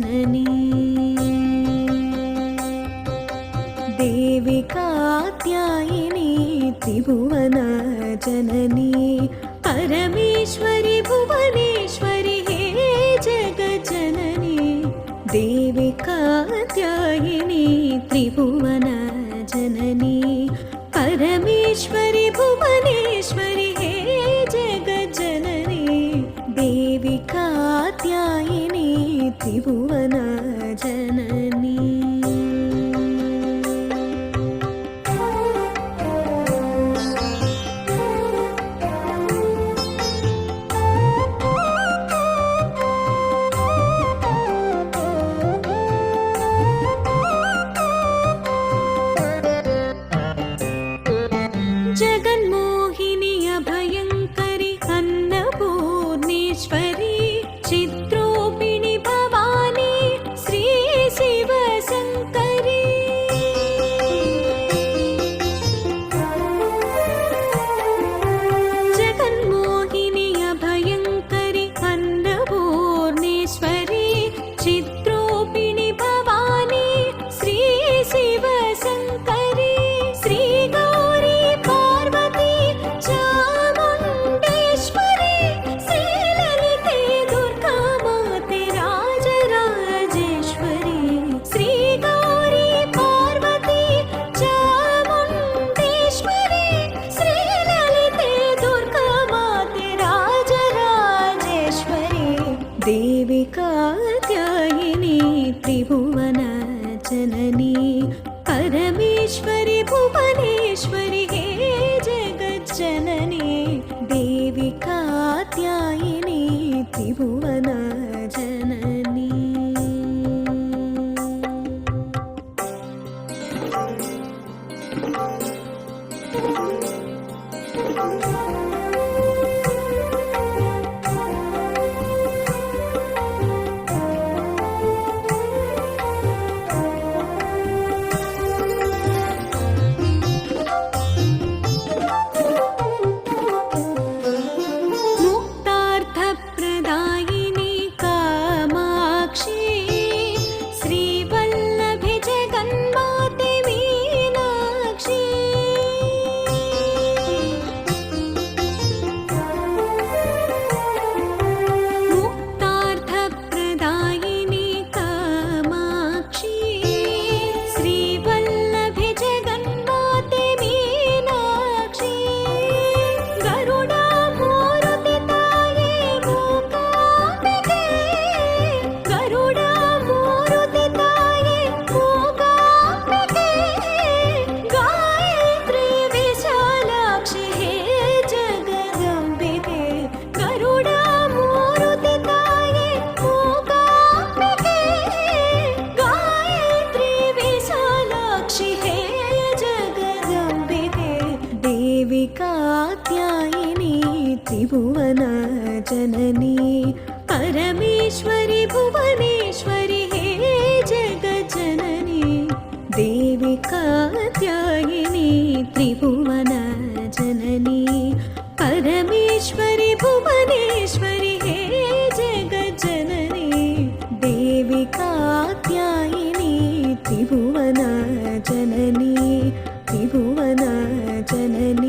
जननी देवी कात्यायिनी त्रिभुवन जननी परमेश्वरी भुवनेश्वरी हे जगज्जननी देवी कात्यायिनी त्रिभुवन जननी परमेश्वरी भुवनेश्वरी हे जगज्जननी देवी कात्यायिनी त्रिभुवन जननी जगन्मोहिनी अभयंकरी अन्नपूर्णेश्वरी चित्रोपिणी भवानी श्री शिवशंकरी जगन्मोहिनी अभयंकरी अन्नपूर्णेश्वरी चित्रोपिणी भवानी श्री शिवशंकरी श्री गौरी पार्वती चामुंडेश्वरी श्री ललिते दुर्गा माते राजराजेश्वरी श्री गौरी पार्वती चामुंडेश्वरी श्री ललिते दुर्गा माते राजराजेश्वरी देवी कात्यायिनी त्रिभुवन जननी परमेश्वरी भुवनेश्वरी हे जगज्जननी देवी कात्यायिनी त्रिभुवन जननी मुक्तार्थप्रदायिनी कामाक्षी श्रीवल्लभे जगन्माते मीनाक्षी मुक्तार्थप्रदायिनी कामाक्षी श्रीवल्लभे जगन्माते मीनाक्षी गरुडा मूरुतिताये मूकाम्बिके गरुडा मूरुतिताये मूकाम्बिके गायत्री विशालाक्षि हे जगदम्बिके गरुडा मूरुतिताये मूकाम्बिके गायत्री विशालाक्षि हे जगदम्बिके देवी कात्यायिनी त्रिभुवन जननी परमेश्वरी भुवनेश्वरी हे जगज्जननी देवी कात्यायिनी त्रिभुवन जननी परमेश्वरी भुवनेश्वरी हे जगज्जननी देवी कात्यायिनी त्रिभुवन जननी त्रिभुवन जननी